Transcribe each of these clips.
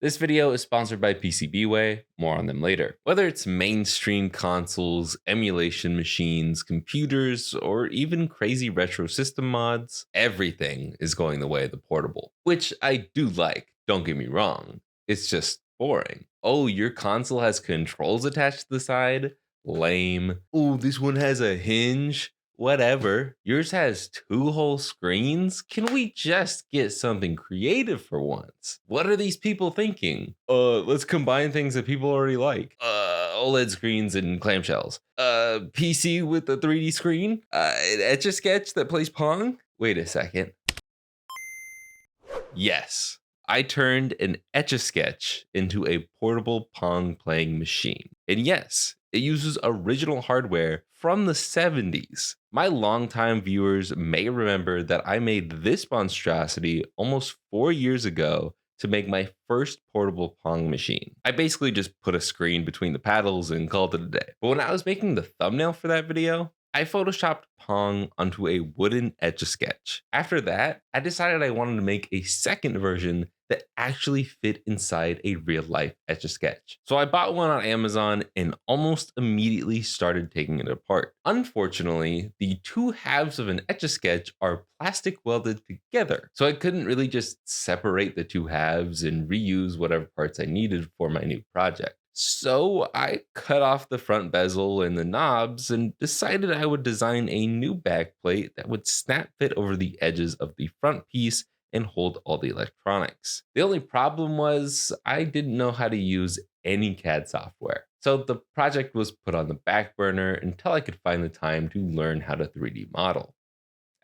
This video is sponsored by PCB Way, more on them later. Whether it's mainstream consoles, emulation machines, computers, or even crazy retro system mods, everything is going the way of the portable, which I do like, don't get me wrong. It's just boring. Oh, your console has controls attached to the side? Lame. Oh, this one has a hinge? Whatever. Yours has two whole screens? Can we just get something creative for once? What are these people thinking? Let's combine things that people already like. OLED screens and clamshells. PC with a 3D screen? An Etch-a-Sketch that plays Pong? Wait a second. Yes, I turned an Etch-a-Sketch into a portable Pong playing machine. And yes, it uses original hardware from the 70s. My longtime viewers may remember that I made this monstrosity almost 4 years ago to make my first portable Pong machine. I basically just put a screen between the paddles and called it a day. But when I was making the thumbnail for that video, I photoshopped Pong onto a wooden Etch-a-Sketch. After that, I decided I wanted to make a second version that actually fit inside a real-life Etch-a-Sketch. So I bought one on Amazon and almost immediately started taking it apart. Unfortunately, the two halves of an Etch-a-Sketch are plastic welded together, so I couldn't really just separate the two halves and reuse whatever parts I needed for my new project. So I cut off the front bezel and the knobs and decided I would design a new backplate that would snap fit over the edges of the front piece and hold all the electronics. The only problem was I didn't know how to use any CAD software. So the project was put on the back burner until I could find the time to learn how to 3D model.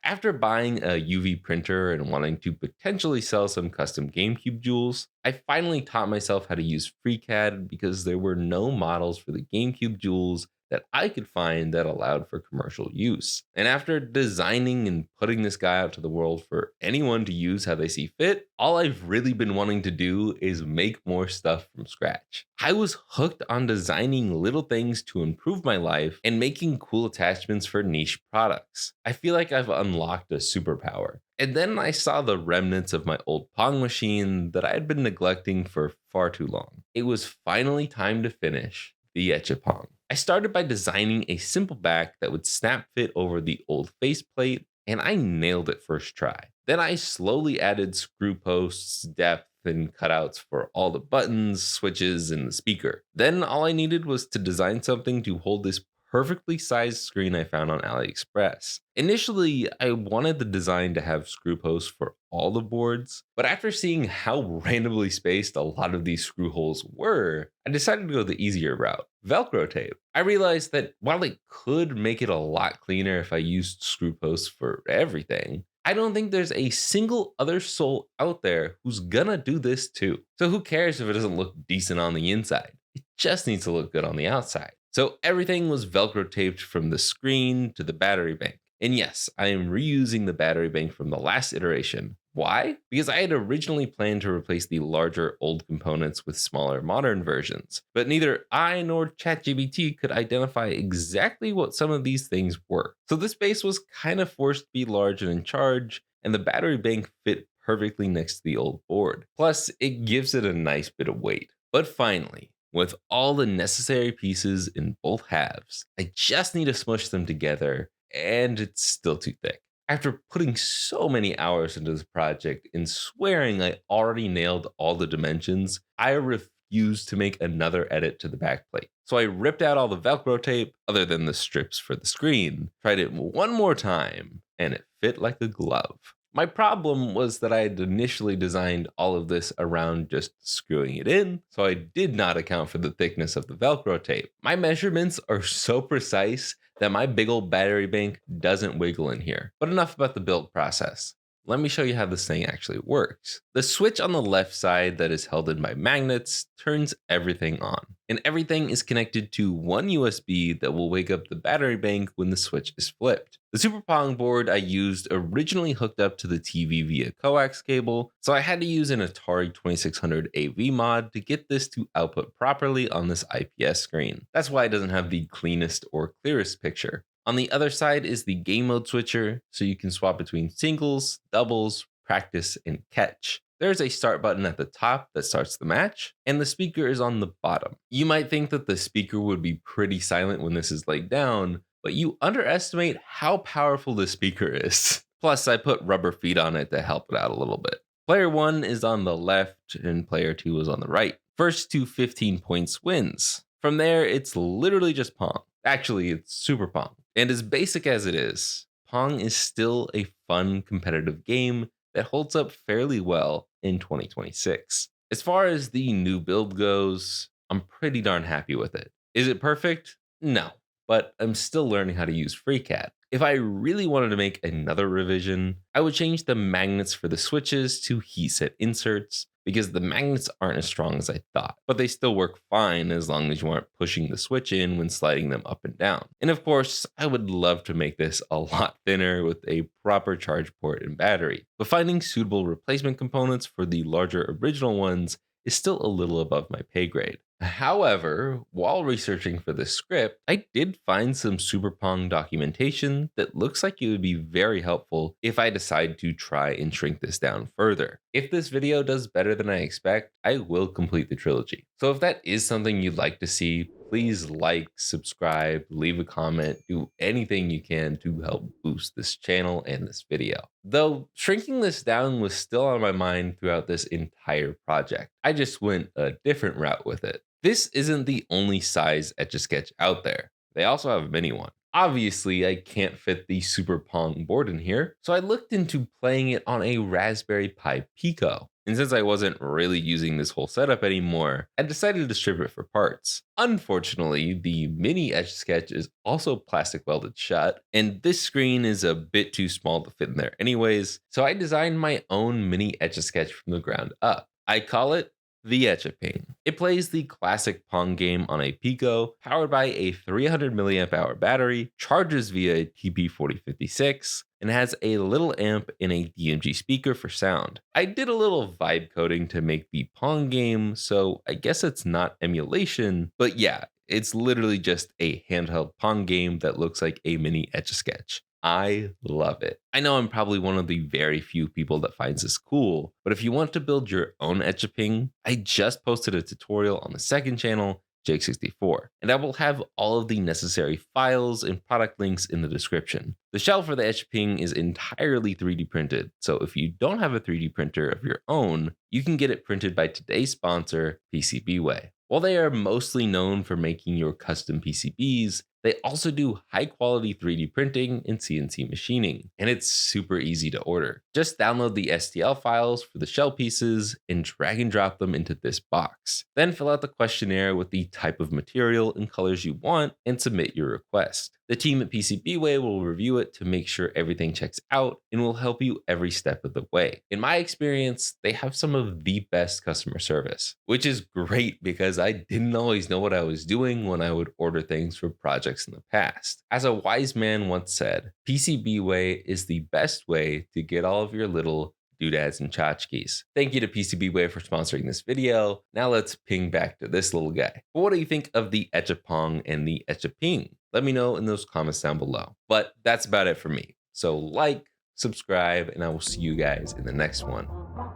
After buying a UV printer and wanting to potentially sell some custom GameCube jewels, I finally taught myself how to use FreeCAD because there were no models for the GameCube jewels that I could find that allowed for commercial use. And after designing and putting this guy out to the world for anyone to use how they see fit, all I've really been wanting to do is make more stuff from scratch. I was hooked on designing little things to improve my life and making cool attachments for niche products. I feel like I've unlocked a superpower. And then I saw the remnants of my old Pong machine that I had been neglecting for far too long. It was finally time to finish the Etch-a-Pong. I started by designing a simple back that would snap fit over the old faceplate, and I nailed it first try. Then I slowly added screw posts, depth, and cutouts for all the buttons, switches, and the speaker. Then all I needed was to design something to hold this perfectly sized screen I found on AliExpress. Initially, I wanted the design to have screw posts for all the boards, but after seeing how randomly spaced a lot of these screw holes were, I decided to go the easier route, Velcro tape. I realized that while it could make it a lot cleaner if I used screw posts for everything, I don't think there's a single other soul out there who's gonna do this too. So who cares if it doesn't look decent on the inside? It just needs to look good on the outside. So everything was Velcro taped from the screen to the battery bank. And yes, I am reusing the battery bank from the last iteration. Why? Because I had originally planned to replace the larger old components with smaller modern versions, but neither I nor ChatGPT could identify exactly what some of these things were. So this base was kind of forced to be large and in charge, and the battery bank fit perfectly next to the old board. Plus, it gives it a nice bit of weight. But finally, with all the necessary pieces in both halves, I just need to smush them together, and it's still too thick. After putting so many hours into this project and swearing I already nailed all the dimensions, I refused to make another edit to the backplate. So I ripped out all the Velcro tape, other than the strips for the screen, tried it one more time, and it fit like a glove. My problem was that I had initially designed all of this around just screwing it in, so I did not account for the thickness of the Velcro tape. My measurements are so precise that my big old battery bank doesn't wiggle in here. But enough about the build process. Let me show you how this thing actually works. The switch on the left side that is held in by magnets turns everything on. And everything is connected to one USB that will wake up the battery bank when the switch is flipped. The Super Pong board I used originally hooked up to the TV via coax cable, so I had to use an Atari 2600 AV mod to get this to output properly on this IPS screen. That's why it doesn't have the cleanest or clearest picture. On the other side is the game mode switcher, so you can swap between singles, doubles, practice, and catch. There's a start button at the top that starts the match, and the speaker is on the bottom. You might think that the speaker would be pretty silent when this is laid down, but you underestimate how powerful the speaker is. Plus, I put rubber feet on it to help it out a little bit. Player 1 is on the left and player 2 is on the right. First to 15 points wins. From there, it's literally just Pong. Actually, it's Super Pong. And as basic as it is, Pong is still a fun competitive game that holds up fairly well in 2026. As far as the new build goes, I'm pretty darn happy with it. Is it perfect? No, but I'm still learning how to use FreeCAD. If I really wanted to make another revision, I would change the magnets for the switches to heatset inserts because the magnets aren't as strong as I thought, but they still work fine as long as you aren't pushing the switch in when sliding them up and down. And of course, I would love to make this a lot thinner with a proper charge port and battery, but finding suitable replacement components for the larger original ones is still a little above my pay grade. However, while researching for this script, I did find some Super Pong documentation that looks like it would be very helpful if I decide to try and shrink this down further. If this video does better than I expect, I will complete the trilogy. So if that is something you'd like to see, please like, subscribe, leave a comment, do anything you can to help boost this channel and this video. Though shrinking this down was still on my mind throughout this entire project. I just went a different route with it. This isn't the only size Etch-a-Sketch out there. They also have a mini one. Obviously, I can't fit the Super Pong board in here, so I looked into playing it on a Raspberry Pi Pico. And since I wasn't really using this whole setup anymore, I decided to strip it for parts. Unfortunately, the mini Etch-a-Sketch is also plastic welded shut, and this screen is a bit too small to fit in there anyways, so I designed my own mini Etch-a-Sketch from the ground up. I call it the Etch-a-Ping. It plays the classic Pong game on a Pico, powered by a 300 milliamp hour battery, charges via TP4056, and has a little amp and a DMG speaker for sound. I did a little vibe coding to make the Pong game, so I guess it's not emulation, but yeah, it's literally just a handheld Pong game that looks like a mini Etch-a-Sketch. I love it. I know I'm probably one of the very few people that finds this cool, but if you want to build your own Etch-a-Ping, I just posted a tutorial on the second channel, Jake64, and I will have all of the necessary files and product links in the description. The shell for the Etch-a-Ping is entirely 3D printed, so if you don't have a 3D printer of your own, you can get it printed by today's sponsor, PCB Way. While they are mostly known for making your custom PCBs, they also do high quality 3D printing and CNC machining, and it's super easy to order. Just download the STL files for the shell pieces and drag and drop them into this box. Then fill out the questionnaire with the type of material and colors you want and submit your request. The team at PCB Way will review it to make sure everything checks out and will help you every step of the way. In my experience, they have some of the best customer service, which is great because I didn't always know what I was doing when I would order things for projects in the past. As a wise man once said, PCB Way is the best way to get all of your little doodads and tchotchkes. Thank you to PCB Way for sponsoring this video. Now let's ping back to this little guy. But what do you think of the Etch-a-Pong and the Etch-a-Ping? Let me know in those comments down below. But that's about it for me. So like, subscribe, and I will see you guys in the next one.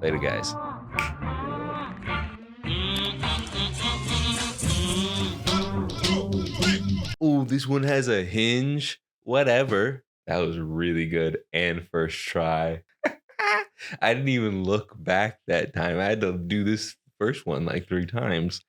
Later, guys. Oh, this one has a hinge. Whatever. That was really good and first try. I didn't even look back that time. I had to do this first one like 3 times.